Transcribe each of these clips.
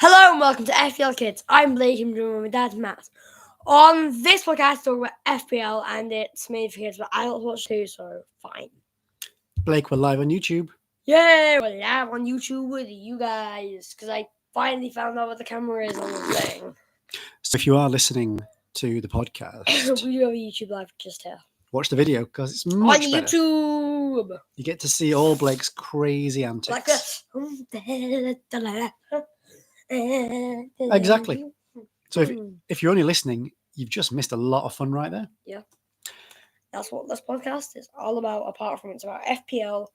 Hello and welcome to FPL Kids. I'm Blake and I'm with my dad Matt. On this podcast, talk about FPL and it's made for kids, but adults watch too, so fine. Blake, we're live on YouTube. Yeah, we're live on YouTube with you guys because I finally found out what the camera is on the thing. So if you are listening to the podcast, We do have a YouTube live just here. watch the video because it's much on better. YouTube. You get to see all Blake's crazy antics. Like this. Exactly. So if you're only listening, you've just missed a lot of fun right there. Yeah. That's what this podcast is all about, apart from it's about FPL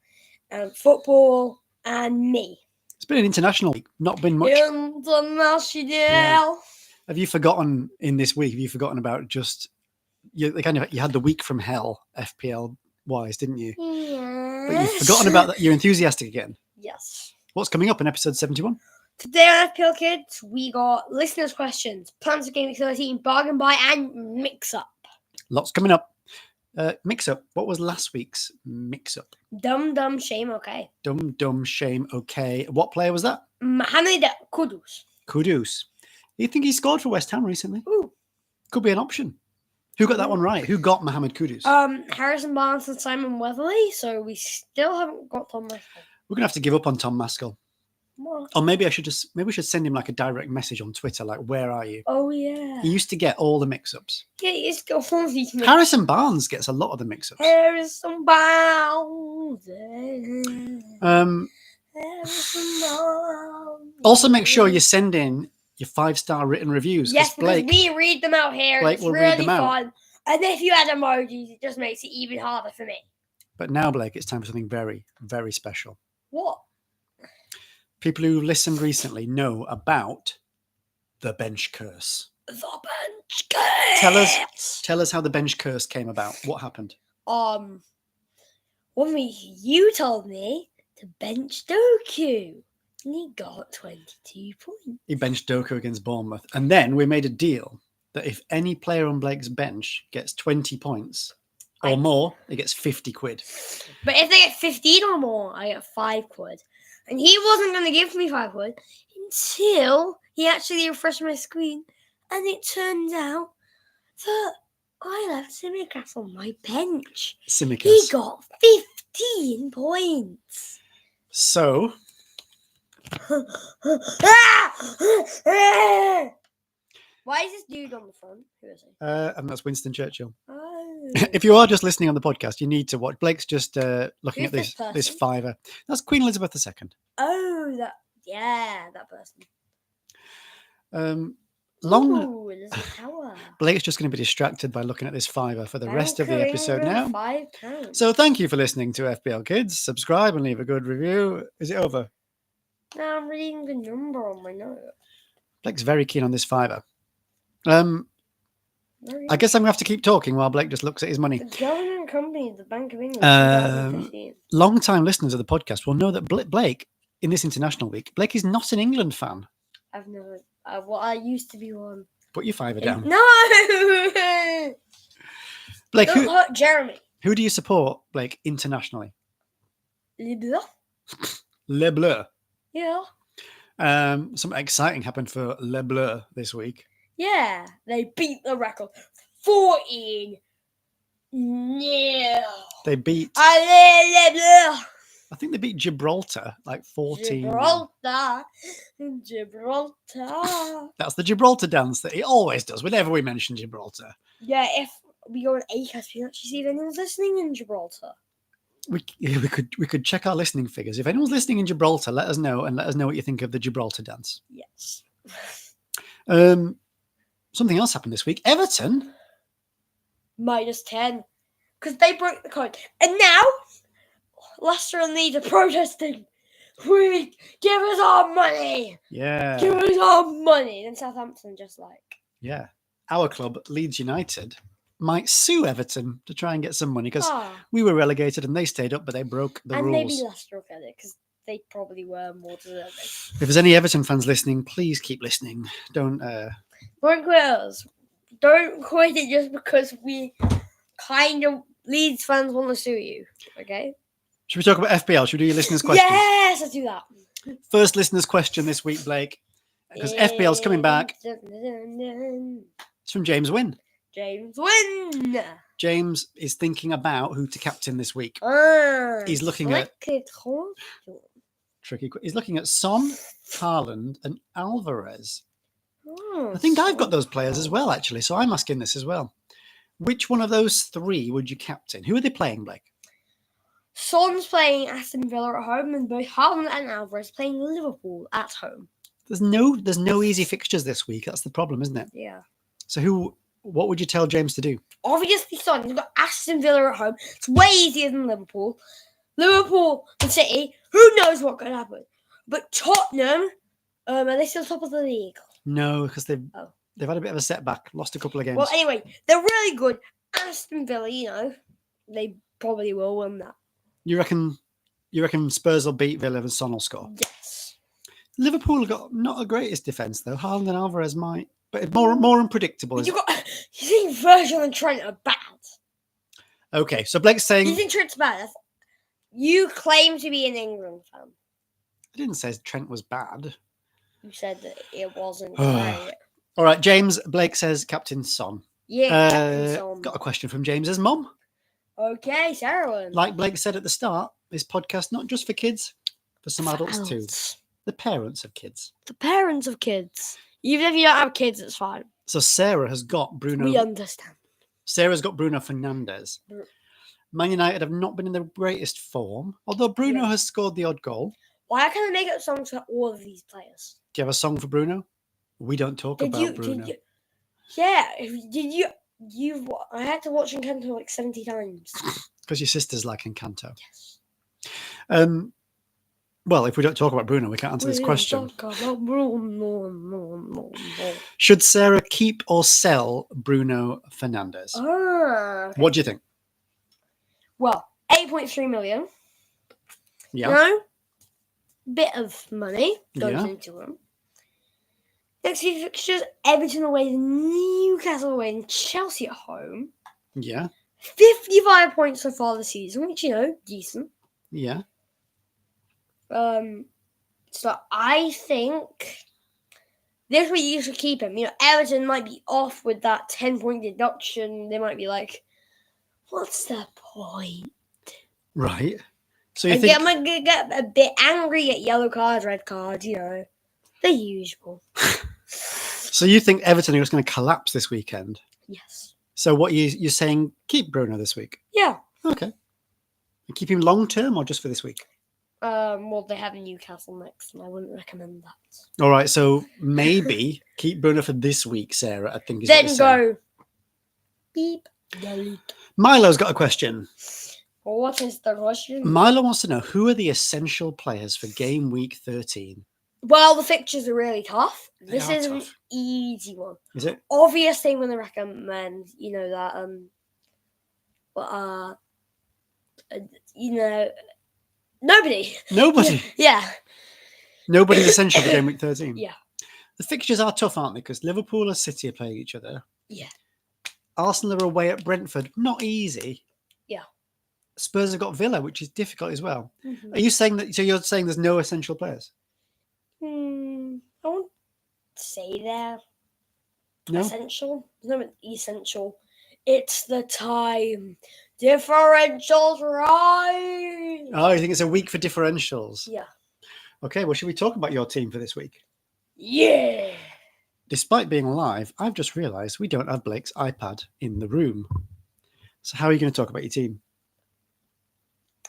and football and me. It's been an international week, not been much. International. Yeah. Have you forgotten in this week, about just, you had the week from hell, FPL wise, didn't you? Yes. But you've forgotten about that. You're enthusiastic again. Yes. What's coming up in episode 71? Today on FPL Kids, we got listeners' questions, plans for Game Week 13, bargain buy, and mix-up. Lots coming up. Mix-up. What was last week's mix-up? Dumb, shame, okay. Dumb, shame, okay. What player was that? Mohamed Kudus. Kudus. You think he scored for West Ham recently? Ooh. Could be an option. Who got that one right? Who got Mohamed Kudus? Harrison Barnes and Simon Weatherly, so we still haven't got Tom Maskell. We're going to have to give up on Tom Maskell. What? Or maybe we should send him like a direct message on Twitter, like, where are you? Oh, yeah. He used to get all the mix-ups. Yeah, he's got all these mix-ups. Harrison Barnes gets a lot of the mix-ups. Harrison Barnes. Also, make sure you send in your 5-star written reviews. Yes, Blake, because we read them out here. Blake It's will really read them out. fun. And if you add emojis, it just makes it even harder for me. But now, Blake, it's time for something very, very special. What? People who listened recently know about the bench curse. The bench curse. Tell us how the bench curse came about. What happened? One week you told me to bench Doku. And he got 22 points. He benched Doku against Bournemouth. And then we made a deal that if any player on Blake's bench gets 20 points or more, he gets 50 quid. But if they get 15 or more, I get 5 quid. And he wasn't going to give me 5 quid until he actually refreshed my screen. And it turned out that I left Simicast on my bench. Simicast. He got 15 points. So, why is this dude on the front? Who is he? and that's Winston Churchill. Oh. If you are just listening on the podcast, you need to watch. Blake's just looking Who's at this person? fiver. That's Queen Elizabeth II. Oh, that person. Ooh, Elizabeth Tower. Blake's just going to be distracted by looking at this fiver for the rest of the episode now. £5. So thank you for listening to FPL Kids. Subscribe and leave a good review. Is it over? No, I'm reading the number on my note. Blake's very keen on this fiver. I guess I'm going to have to keep talking while Blake just looks at his money. The government company, the Bank of England. 2015. Long-time listeners of the podcast will know that Blake, in this international week, Blake is not an England fan. I've never. Well, I used to be one. Put your fiver down. No! Blake, Don't hurt Jeremy. who do you support, Blake, internationally? Le Bleu? Le Bleu. Yeah. Something exciting happened for Le Bleu this week. Yeah, they beat the record. 14. No. They beat, Le Bleu. I think they beat Gibraltar, like 14. Gibraltar. That's the Gibraltar dance that he always does whenever we mention Gibraltar. Yeah, if we go on Acast, we can actually see if anyone's listening in Gibraltar. We could check our listening figures. If anyone's listening in Gibraltar, let us know and let us know what you think of the Gibraltar dance. Yes. Something else happened this week. Everton. -10. Because they broke the code. And now, Leicester and Leeds are protesting. Give us our money. Yeah. Give us our money. And Southampton just like. Yeah. Our club, Leeds United, might sue Everton to try and get some money because we were relegated and they stayed up, but they broke the and rules. maybe Leicester will get it because they probably were more deserving. If there's any Everton fans listening, please keep listening. Don't quit us. Don't quit it just because we kind of Leeds fans want to sue you. Okay? Should we talk about FPL? Should we do your listeners' questions? Yes, let's do that. First listener's question this week, Blake, because FPL's coming back. James It's from James Wynn. Wynn. James is thinking about who to captain this week. He's looking at tricky. He's looking at Son, Haaland, and Alvarez. I think I've got those players as well, actually. So I'm asking this as well. Which one of those three would you captain? Who are they playing, Blake? Son's playing Aston Villa at home, and both Haaland and Alvarez playing Liverpool at home. There's no easy fixtures this week. That's the problem, isn't it? Yeah. So what would you tell James to do? Obviously, Son. You've got Aston Villa at home. It's way easier than Liverpool. Liverpool and City, who knows what could happen? But Tottenham, are they still top of the league? No, because they've had a bit of a setback. Lost a couple of games. Well, anyway, they're really good. Aston Villa, they probably will win that. You reckon Spurs will beat Villa and Son will score? Yes. Liverpool have got not the greatest defence though. Haaland and Alvarez might, but it's more unpredictable. You think Virgil and Trent are bad? Okay, so Blake's saying You think Trent's bad? You claim to be an England fan. I didn't say Trent was bad. You said that it wasn't great. All right, James. Blake says Captain Son. Yeah, Captain Son. Got a question from James's mum. Okay, Sarah. Like Blake said at the start, this podcast not just for kids, for some adults too. The parents of kids. The parents of kids. Even if you don't have kids, it's fine. So Sarah has got Bruno. We understand. Sarah's got Bruno Fernandes. Man United have not been in the greatest form, although Bruno has scored the odd goal. Why can't I make up songs for all of these players? Do you have a song for Bruno? We don't talk about Bruno. I had to watch Encanto like 70 times. Because your sister's like Encanto. Yes. Well, if we don't talk about Bruno, we can't answer this question. Talk about Bruno. Should Sarah keep or sell Bruno Fernandes? Okay. What do you think? Well, 8.3 million. Yeah. Bit of money goes into him. Next few fixtures: Everton away, Newcastle away, and Chelsea at home. Yeah. 55 points so far this season, which decent. Yeah. So I think this week you should keep him. Everton might be off with that 10-point deduction. They might be like, "What's the point?" Right. So you think I'm gonna get a bit angry, get yellow cards, red cards, the usual. So you think Everton are just going to collapse this weekend? Yes. So what you're saying? Keep Bruno this week? Yeah. Okay. And keep him long term or just for this week? Well, they have Newcastle next, and I wouldn't recommend that. All right. So maybe keep Bruno for this week, Sarah. I think is then what go. Beep. Delete. Milo's got a question. What is the question? Milo wants to know who are the essential players for game week 13. Well, the fixtures are really tough. This They are is an tough. easy one. Is it? Obvious thing when they recommend, that nobody. Nobody. Yeah. Nobody's essential for game week 13. Yeah. The fixtures are tough, aren't they? Because Liverpool and City are playing each other. Yeah. Arsenal are away at Brentford. Not easy. Yeah. Spurs have got Villa, which is difficult as well. Mm-hmm. Are you saying that? So you're saying there's no essential players? I won't say they're No. essential. There's no essential. It's the time. Differentials right. Oh, you think it's a week for differentials? Yeah. Okay, well, should we talk about your team for this week? Yeah. Despite being live, I've just realised we don't have Blake's iPad in the room. So how are you going to talk about your team?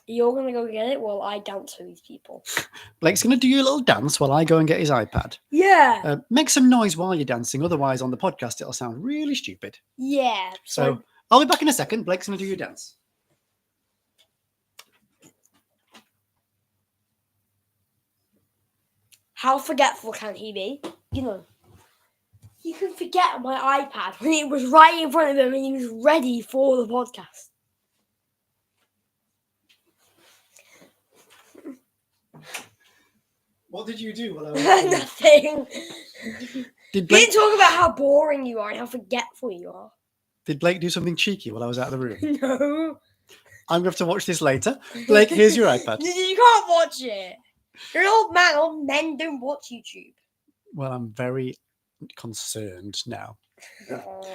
You're going to go get it while I dance for these people. Blake's going to do you a little dance while I go and get his iPad. Yeah. Make some noise while you're dancing. Otherwise, on the podcast, it'll sound really stupid. Yeah. So I'll be back in a second. Blake's going to do your dance. How forgetful can he be? He can forget my iPad when it was right in front of him and he was ready for the podcast. What did you do while I was Nothing. Did You Blake, didn't talk about how boring you are and how forgetful you are. did Blake do something cheeky while I was out of the room? No. I'm going to have to watch this later. Blake, here's your iPad. You can't watch it. You're an old man. Old men don't watch YouTube. Well, I'm very concerned now. Oh.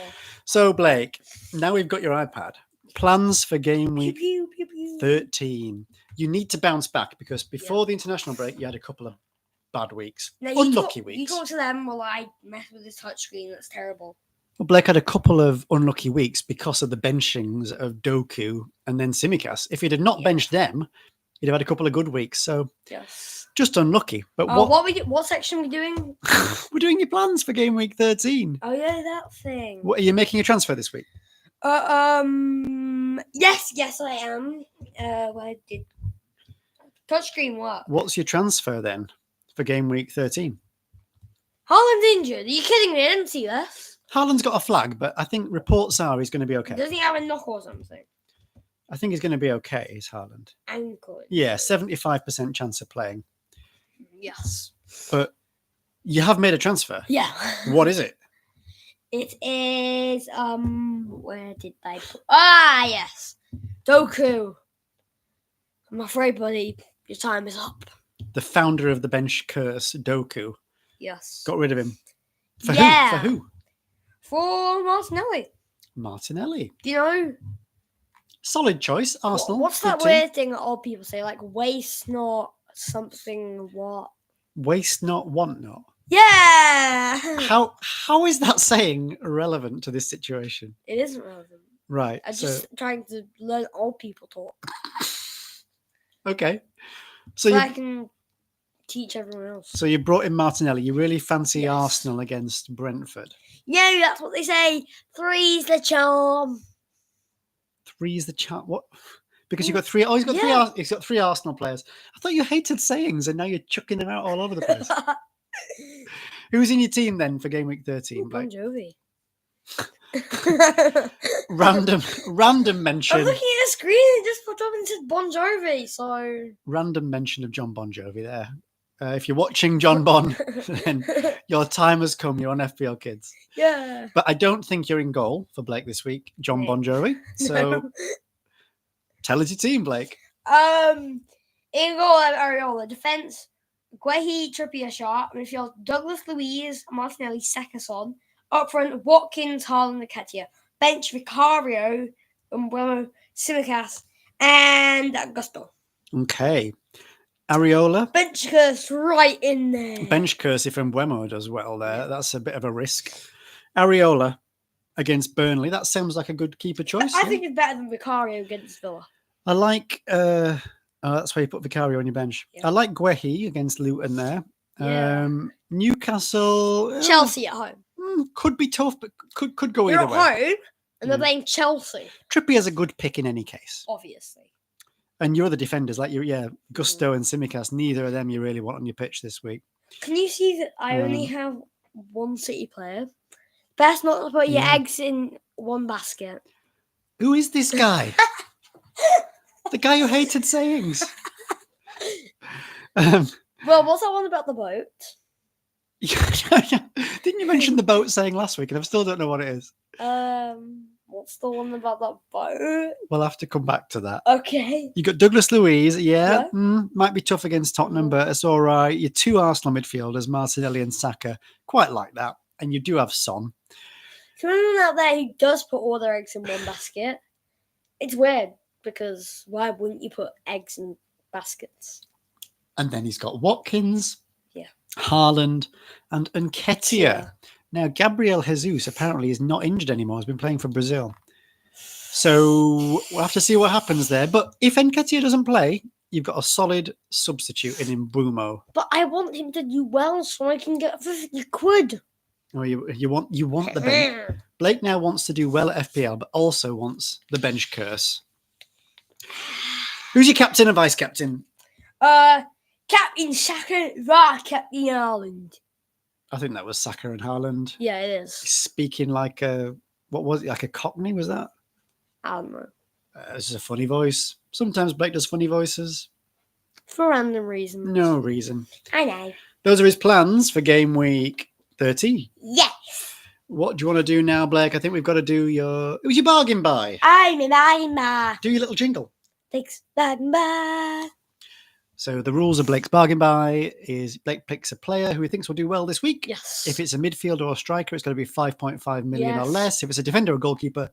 So, Blake, now we've got your iPad. Plans for game Pew, week pew, pew, pew. 13. You need to bounce back because before the international break, you had a couple of bad weeks. Now, Unlucky You weeks. talk to them while I mess with this touchscreen. That's terrible. Well, Blake had a couple of unlucky weeks because of the benchings of Doku and then Simicast. If he'd had not benched them, he'd have had a couple of good weeks. So Yes. just unlucky. But What section are we doing? we're doing your plans for game week 13. Oh yeah, that thing. What, are you making a transfer this week? Yes, I am. Where did touchscreen work? What's your transfer then for game week 13? Haaland's injured. Are you kidding me? I didn't see this. Haaland's got a flag, but I think reports are he's going to be okay. Does he have a knock or something? I think he's going to be okay, is Haaland. Ankle. Yeah, 75% chance of playing. Yes. But you have made a transfer. Yeah. What is it? It is where did I put yes. Doku. I'm afraid, buddy, your time is up. The founder of the bench curse, Doku. Yes. Got rid of him. For Yeah. who? For who? For Martinelli. Martinelli. Do you know Solid choice, Arsenal. what's good that team. weird thing that old people say? Like waste not something what? Waste not, want not. Yeah. How is that saying relevant to this situation? It isn't relevant. Right. I'm So just trying to learn old people talk. okay. So So you I can teach everyone else. so you brought in Martinelli. You really fancy Yes. Arsenal against Brentford. Yeah, that's what they say. Three's the charm. Three's the chart. What? Because you got three. Oh, he's got Yeah. three. He's got three Arsenal players. I thought you hated sayings, and now you're chucking them out all over the place. Who's in your team then for game week 13? Bon Blake? Jovi. Random I'm mention. looking at a screen and just popped up and said Bon Jovi, so Random mention of John Bon Jovi there. If you're watching John Bon, then your time has come. You're on FPL Kids. yeah. But I don't think you're in goal for Blake this week, John No. Bon Jovi. So tell us your team, Blake. In goal, Areola. Defense, Guehi, Trippier, Sharp. Midfield, Douglas, Luiz, Martinelli, Sekason. Up front, Watkins, Haaland, Nketiah. Bench, Vicario, Umbrello, Simicast, and Gusto. Okay. Areola. Bench curse right in there. Bench curse if Mbuemo does well there. That's a bit of a risk. Areola against Burnley. That sounds like a good keeper choice. I yeah? think it's better than Vicario against Villa. I like. That's why you put Vicario on your bench. Yeah. I like Guehi against Luton there. Yeah. Newcastle. Chelsea at home. Could be tough, but could go They're either at way. home and they're Yeah. playing Chelsea, Trippier's a good pick in any case. obviously. And your other defenders, like Gusto and Simicast, neither of them you really want on your pitch this week. Can you see that I only have one City player? Best not to put your Yeah. eggs in one basket. Who is this guy? The guy who hated sayings. Well, what's that one about the boat? Didn't you mention the boat saying last week? And I still don't know what it is. What's the one about that boat? We'll have to come back to that. Okay. You got Douglas Luiz, Yeah. might be tough against Tottenham, but it's all right. Your two Arsenal midfielders, Martinelli and Saka, quite like that. And you do have Son. To anyone out there who does put all their eggs in one basket, it's weird because why wouldn't you put eggs in baskets? And then he's got Watkins, Yeah. Haaland, and Nketiah. Yeah. Now, Gabriel Jesus apparently is not injured anymore. He's been playing for Brazil. So we'll have to see what happens there. But if Nketiah doesn't play, you've got a solid substitute in Mbeumo. But I want him to do well so I can get 50 quid. Or you want the bench. Blake now wants to do well at FPL, but also wants the bench curse. Who's your captain and vice captain? Captain Saka, Captain Haaland. I think that was Saka and Haaland. Yeah, it is. Speaking like what was it? Like a Cockney, was that? I don't know. It's just a funny voice. Sometimes Blake does funny voices. For random reasons. No reason. I know. Those are his plans for game week 13. Yes. What do you want to do now, Blake? I think we've got to do your... It was your bargain buy. I'm a Do your little jingle. Thanks. Bye. So the rules of Blake's bargain buy is Blake picks a player who he thinks will do well this week. Yes. If it's a midfielder or a striker, it's going to be 5.5 million or Yes. less. If it's a defender or goalkeeper,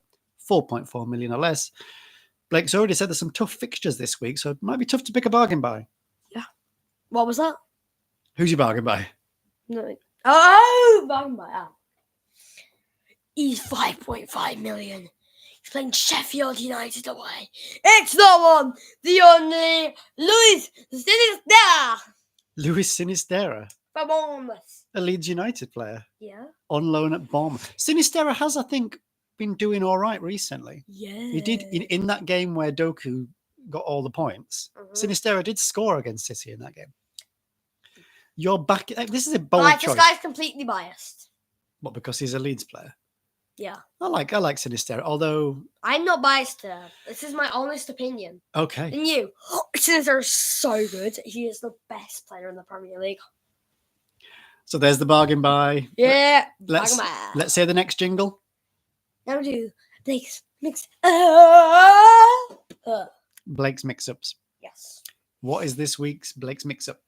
4.4 million or less. Blake's already said there's some tough fixtures this week, so it might be tough to pick a bargain buy. What was that? Who's your bargain buy? No. Oh, bargain buy. Oh. He's 5.5 million. He's playing Sheffield United away. It's the one, the only Luis Sinisterra Luis Sinisterra, from Bournemouth. a Leeds United player Yeah. on loan at Bournemouth. Sinisterra has, I think, been doing all right recently. Yeah. He did in that game where Doku got all the points. Mhm. Sinisterra did score against City in that game. You're back. This is a bold Right, choice. this guy's completely biased. What, because he's a Leeds player? Yeah. I like Sinisterra, although I'm not biased here. This is my honest opinion. okay. And you, Sinisterra is so good. He is the best player in the Premier League. So there's the bargain buy. Yeah. Let's bargain buy. let's say the next jingle. Now do Blake's mix. Blake's mix-ups. Yes. What is this week's Blake's mix-up?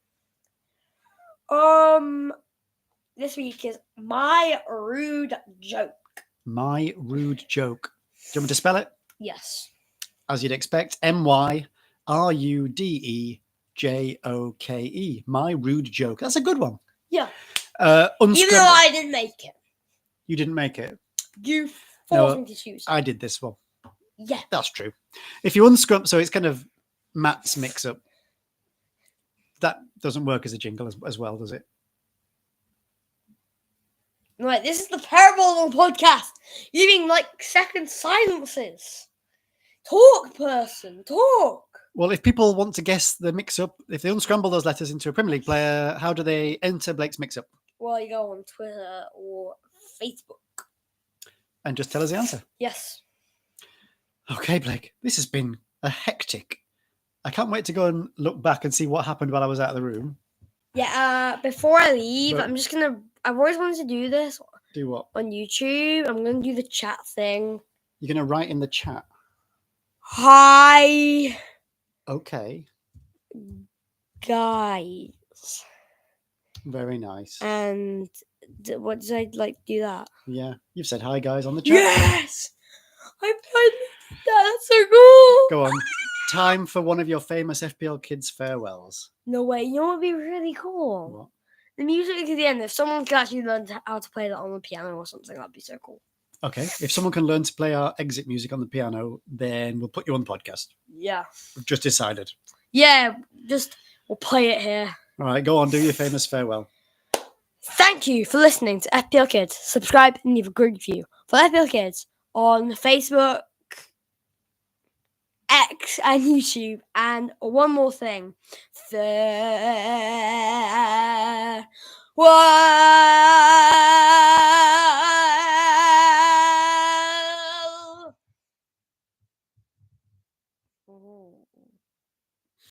This week is my rude joke. My rude joke. Do you want me to spell it? Yes. As you'd expect, MYRUDEJOKE. My rude joke. That's a good one. Yeah. Even Unscribbled. though I didn't make it, You didn't make it. you No, forced me to choose. I did this one. Yeah. That's true. If you unscrump, so it's kind of Matt's mix-up. That doesn't work as a jingle as well, does it? Right. This is the Parable podcast. You're being like second silences. Talk, person. Talk. Well, if people want to guess the mix-up, if they unscramble those letters into a Premier League player, how do they enter Blake's mix-up? Well, you go on Twitter or Facebook. And just tell us the answer. Yes. Okay, Blake, this has been a hectic. I can't wait to go and look back and see what happened while I was out of the room. Yeah. Before I leave, But- I'm just gonna. I've always wanted to do this Do what? on YouTube. I'm gonna do the chat thing. You're going to write in the chat. Hi, Okay, guys. very nice. And what did I like? Do that? Yeah, you've said hi, guys, on the chat. Yes. I played that. That's so cool. Go on. Time for one of your famous FPL Kids farewells. No way. You know what would be really cool? What? The music at the end. If someone could actually learn how to play that on the piano or something, that'd be so cool. Okay, if someone can learn to play our exit music on the piano, then we'll put you on the podcast. Yeah. We've just decided. Yeah. Just we'll play it here. All right, go on, do your famous farewell. Thank you for listening to FPL Kids. Subscribe and leave a good review for FPL Kids on Facebook, X, and YouTube. And one more thing. Farewell.